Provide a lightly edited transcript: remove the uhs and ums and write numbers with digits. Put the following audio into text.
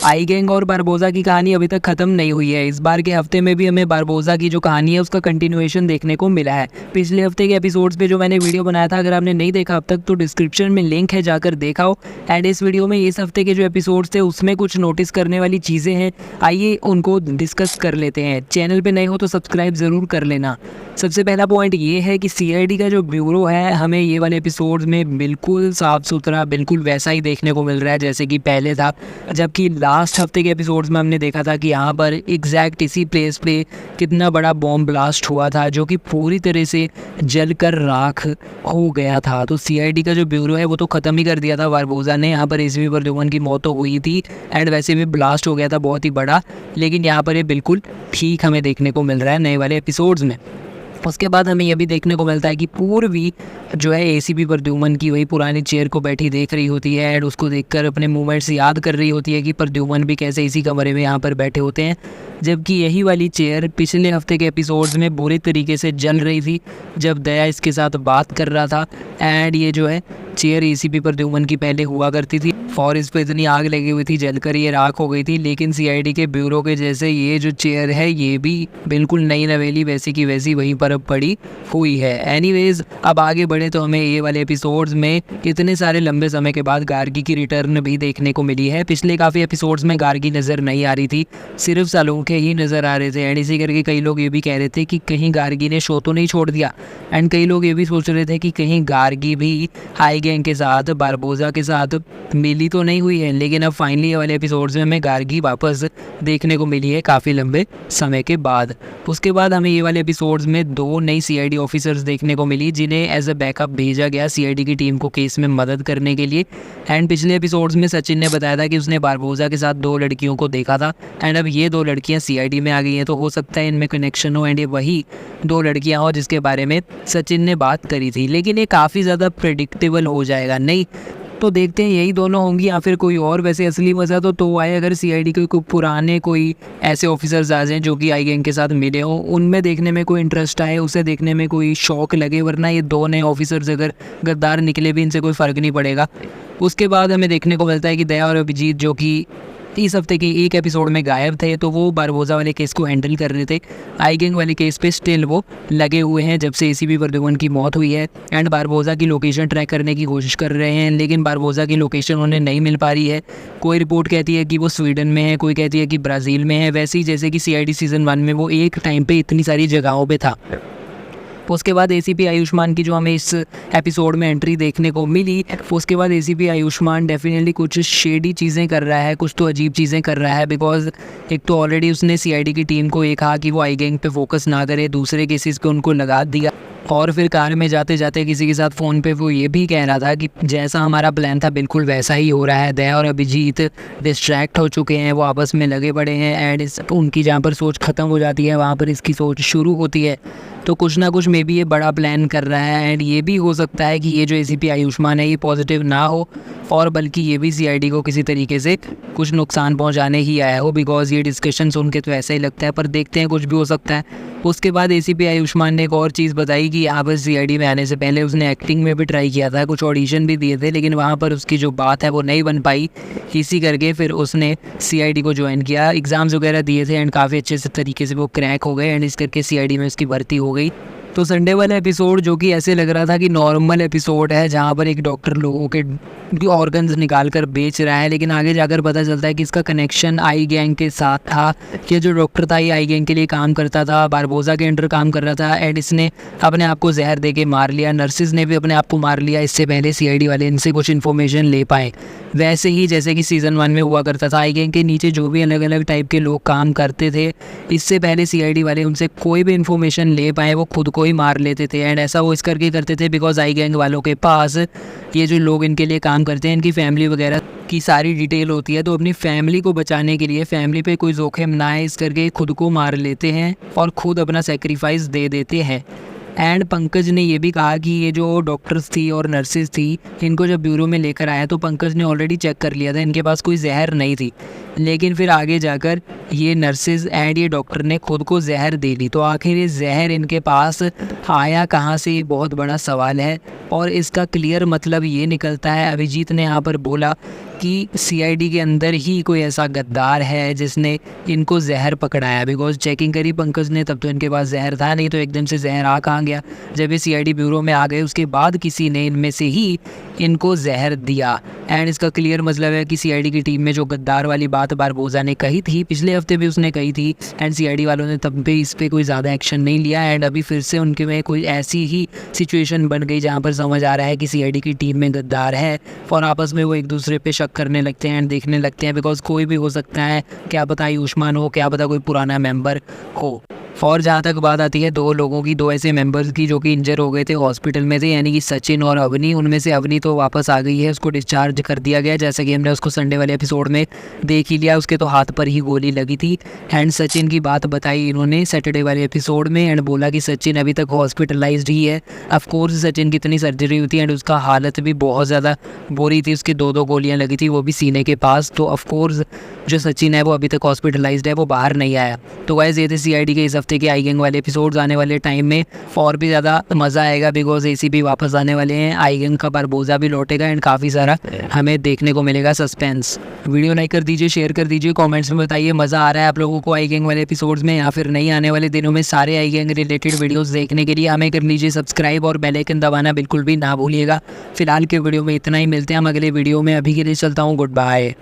आई gang और Barbosa की कहानी अभी तक खत्म नहीं हुई है। इस बार के हफ्ते में भी हमें बारबोसा की जो कहानी है उसका कंटिन्यूएशन देखने को मिला है। पिछले हफ्ते के एपिसोड्स पे जो मैंने वीडियो बनाया था, अगर आपने नहीं देखा अब तक तो डिस्क्रिप्शन में लिंक है, जाकर देखाओ। एंड इस वीडियो में इस हफ्ते के जो एपिसोड्स थे उसमें कुछ नोटिस करने वाली चीज़ें हैं, आइए उनको डिस्कस कर लेते हैं। चैनल पे नए हो तो सब्सक्राइब ज़रूर कर लेना। सबसे पहला पॉइंट ये है कि सीआईडी का जो ब्यूरो है हमें ये वाले एपिसोड्स में बिल्कुल साफ सुथरा, बिल्कुल वैसा ही देखने को मिल रहा है जैसे कि पहले था। जबकि लास्ट हफ्ते के एपिसोड्स में हमने देखा था कि यहाँ पर एग्जैक्ट इसी प्लेस पे कितना बड़ा बॉम्ब ब्लास्ट हुआ था जो कि पूरी तरह से जलकर राख हो गया था। तो सीआईडी का जो ब्यूरो है वो तो ख़त्म ही कर दिया था बारबोसा ने। यहाँ पर एसीपी प्रद्युमन की मौत तो हुई थी एंड वैसे भी ब्लास्ट हो गया था बहुत ही बड़ा, लेकिन यहाँ पर ये बिल्कुल ठीक हमें देखने को मिल रहा है नए वाले एपिसोड्स में। उसके बाद हमें यह भी देखने को मिलता है कि पूर्वी जो है एसीपी प्रद्युमन की वही पुरानी चेयर को बैठी देख रही होती है एंड उसको देखकर अपने मूवमेंट्स याद कर रही होती है कि प्रद्युमन भी कैसे इसी कमरे में यहाँ पर बैठे होते हैं। जबकि यही वाली चेयर पिछले हफ्ते के एपिसोड्स में बुरी तरीके से जल रही थी जब दया इसके साथ बात कर रहा था। एंड ये जो है चेयर एसीपी प्रद्युमन की पहले हुआ करती थी और इस पर इतनी आग लगी हुई थी, जलकर ये राख हो गई थी। लेकिन सीआईडी के ब्यूरो के जैसे ये जो चेयर है ये भी बिल्कुल नई नवेली वैसी की वैसी वहीं पर अब पड़ी हुई है। एनीवेज अब आगे बढ़े तो हमें ये वाले एपिसोड्स में इतने सारे लंबे समय के बाद गार्गी की रिटर्न भी देखने को मिली है। पिछले काफ़ी एपिसोड्स में गार्गी नज़र नहीं आ रही थी, सिर्फ सालूखे ही नज़र आ रहे थे। एंड इसी करके कई लोग ये भी कह रहे थे कि कहीं गार्गी ने शो तो नहीं छोड़ दिया। एंड कई लोग ये भी सोच रहे थे कि कहीं गार्गी भी आई गैंग के साथ, बारबोसा के साथ मिली तो नहीं हुई है। लेकिन अब फाइनली ये वाले एपिसोड्स में हमें गार्गी वापस देखने को मिली है काफ़ी लंबे समय के बाद। उसके बाद हमें ये वाले एपिसोड्स में 2 नई सीआईडी ऑफिसर्स देखने को मिली जिन्हें एज अ बैकअप भेजा गया सीआईडी की टीम को केस में मदद करने के लिए। एंड पिछले एपिसोड्स में सचिन ने बताया था कि उसने बारबोसा के साथ 2 लड़कियों को देखा था एंड अब ये 2 लड़कियाँ सीआईडी में आ गई हैं, तो हो सकता है इनमें कनेक्शन हो एंड ये वही 2 लड़कियाँ हो जिसके बारे में सचिन ने बात करी थी। लेकिन ये काफ़ी ज़्यादा प्रेडिक्टेबल हो जाएगा नहीं, तो देखते हैं यही दोनों होंगी या फिर कोई और। वैसे असली मज़ा तो आए अगर सीआईडी के कोई पुराने कोई ऐसे ऑफिसर्स आ जाएँ जो कि आई गैंग के साथ मिले हों, उनमें देखने में कोई इंटरेस्ट आए, उसे देखने में कोई शौक लगे। वरना ये 2 नए ऑफिसर्स अगर गद्दार निकले भी इनसे कोई फ़र्क नहीं पड़ेगा। उसके बाद हमें देखने को मिलता है कि दया और अभिजीत जो कि इस हफ्ते के एक एपिसोड में गायब थे, तो वो बारबोसा वाले केस को हैंडल कर रहे थे। आई गैंग वाले केस पे स्टिल वो लगे हुए हैं जब से एसीपी प्रद्युमन की मौत हुई है। एंड बारबोसा की लोकेशन ट्रैक करने की कोशिश कर रहे हैं, लेकिन बारबोसा की लोकेशन उन्हें नहीं मिल पा रही है। कोई रिपोर्ट कहती है कि वो स्वीडन में है, कोई कहती है कि ब्राज़ील में है, वैसे ही जैसे कि सीआईडी सीज़न 1 में वो एक टाइम पे इतनी सारी जगहों पे था। उसके बाद एसीपी आयुष्मान की जो हमें इस एपिसोड में एंट्री देखने को मिली, उसके बाद एसीपी आयुष्मान डेफिनेटली कुछ शेडी चीज़ें कर रहा है, कुछ तो अजीब चीज़ें कर रहा है। बिकॉज एक तो ऑलरेडी उसने सीआईडी की टीम को ये कहा कि वो आई गैंग पे फोकस ना करे, दूसरे केसेस पे उनको लगा दिया। और फिर कार में जाते जाते किसी के साथ फ़ोन पे वो ये भी कह रहा था कि जैसा हमारा प्लान था बिल्कुल वैसा ही हो रहा है। दया और अभिजीत डिस्ट्रैक्ट हो चुके हैं, वो आपस में लगे पड़े हैं एंड उनकी जहाँ पर सोच ख़त्म हो जाती है वहाँ पर इसकी सोच शुरू होती है। तो कुछ ना कुछ मे बी ये बड़ा प्लान कर रहा है। एंड ये भी हो सकता है कि ये जो एसीपी आयुष्मान है ये पॉजिटिव ना हो और बल्कि ये भी सीआईडी को किसी तरीके से कुछ नुकसान पहुंचाने ही आया हो। बिकॉज ये डिस्कशन सुन के तो ऐसा ही लगता है, पर देखते हैं, कुछ भी हो सकता है। उसके बाद एसीपी आयुष्मान ने एक और चीज़ बताई कि यहाँ पर सीआईडी में आने से पहले उसने एक्टिंग में भी ट्राई किया था, कुछ ऑडिशन भी दिए थे, लेकिन वहाँ पर उसकी जो बात है वो नहीं बन पाई। इसी करके फिर उसने सीआईडी को ज्वाइन किया, एग्ज़ाम्स वगैरह दिए थे एंड काफ़ी अच्छे से तरीके से वो क्रैक हो गए एंड इस करके सीआईडी में उसकी भर्ती हो गई। तो संडे वाला एपिसोड जो कि ऐसे लग रहा था कि नॉर्मल एपिसोड है जहाँ पर एक डॉक्टर लोगों के ऑर्गन्स निकाल कर बेच रहा है, लेकिन आगे जाकर पता चलता है कि इसका कनेक्शन आई गैंग के साथ था। कि जो डॉक्टर था ये आई गैंग के लिए काम करता था, बारबोसा के अंडर काम कर रहा था एंड इसने अपने आप को जहर दे के मार लिया। नर्सिस ने भी अपने आप को मार लिया, इससे पहले सीआईडी वाले इनसे कुछ इन्फॉर्मेशन ले पाए। वैसे ही जैसे कि सीज़न 1 में हुआ करता था, आई गैंग के नीचे जो भी अलग अलग टाइप के लोग काम करते थे, इससे पहले सीआईडी वाले उनसे कोई भी इन्फॉर्मेशन ले पाए वो खुद को ही मार लेते थे। एंड ऐसा वो इस करके करते थे बिकॉज आई गैंग वालों के पास ये जो लोग इनके लिए काम करते हैं इनकी फैमिली वगैरह की सारी डिटेल होती है। तो अपनी फैमिली को बचाने के लिए, फैमिली पे कोई जोखिम ना आए इस करके खुद को मार लेते हैं और खुद अपना सेक्रीफाइस दे देते हैं। एंड पंकज ने ये भी कहा कि ये जो डॉक्टर्स थी और नर्सेज थी इनको जब ब्यूरो में लेकर आया तो पंकज ने ऑलरेडी चेक कर लिया था, इनके पास कोई जहर नहीं थी। लेकिन फिर आगे जाकर ये नर्सेज एंड ये डॉक्टर ने खुद को जहर दे ली। तो आखिर ये जहर इनके पास आया कहाँ से, ये बहुत बड़ा सवाल है। और इसका क्लियर मतलब ये निकलता है, अभिजीत ने यहाँ पर बोला कि सीआईडी के अंदर ही कोई ऐसा गद्दार है जिसने इनको जहर पकड़ाया। बिकॉज चेकिंग करी पंकज ने तब तो इनके पास जहर था नहीं, तो एकदम से जहर आ कहाँ गया। जब ये सीआईडी ब्यूरो में आ गए उसके बाद किसी ने इनमें से ही इनको जहर दिया। एंड इसका क्लियर मतलब है कि सीआईडी की टीम में जो गद्दार वाली बात बारबोसा ने कही थी, पिछले हफ्ते भी उसने कही थी, एंड सीआईडी वालों ने तब भी इस पर कोई ज़्यादा एक्शन नहीं लिया। एंड अभी फिर से उनके में कोई ऐसी ही सिचुएशन बन गई जहाँ पर समझ आ रहा है कि सीआईडी की टीम में गद्दार है, और आपस में वो एक दूसरे पे शक करने लगते हैं एंड देखने लगते हैं। बिकॉज कोई भी हो सकता है, क्या पता आयुष्मान हो, क्या पता कोई पुराना मेंबर हो। और जहाँ तक बात आती है दो लोगों की, दो ऐसे मेंबर्स की जो कि इंजर हो गए थे हॉस्पिटल में से, यानी कि सचिन और अवनी। उनमें से अवनी तो वापस आ गई है, उसको डिस्चार्ज कर दिया गया, जैसा कि हमने उसको संडे वाले एपिसोड में देख ही लिया। उसके तो हाथ पर ही गोली लगी थी। एंड सचिन की बात बताई इन्होंने सैटरडे वाले एपिसोड में, एंड बोला कि सचिन अभी तक हॉस्पिटलाइज्ड ही है। ऑफकोर्स सचिन की इतनी सर्जरी हुई थी एंड उसका हालत भी बहुत ज़्यादा बुरी थी, उसकी दो गोलियाँ लगी थी, वो भी सीने के पास। तो ऑफकोर्स जो सचिन है वो अभी तक हॉस्पिटलाइज्ड है, वो बाहर नहीं आया। तो गाइस ये थे सीआईडी के इस हफ्ते के आई गैंग वाले एपिसोड्स। आने वाले टाइम में और भी ज़्यादा मज़ा आएगा, बिकॉज एसीपी वापस आने वाले हैं, आई गैंग का बारबोसा भी लौटेगा, एंड काफ़ी सारा हमें देखने को मिलेगा सस्पेंस। वीडियो लाइक कर दीजिए, शेयर कर दीजिए, कमेंट्स में बताइए मज़ा आ रहा है आप लोगों को आई गैंग वाले एपिसोड्स में, या फिर नहीं आने वाले दिनों में सारे आई गैंग रिलेटेड वीडियोज़ देखने के लिए हमें कर लीजिए सब्सक्राइब, और बेल आइकन दबाना बिल्कुल भी ना भूलिएगा। फिलहाल के वीडियो में इतना ही, मिलते हैं हम अगले वीडियो में। अभी के लिए चलता हूँ, गुड बाय।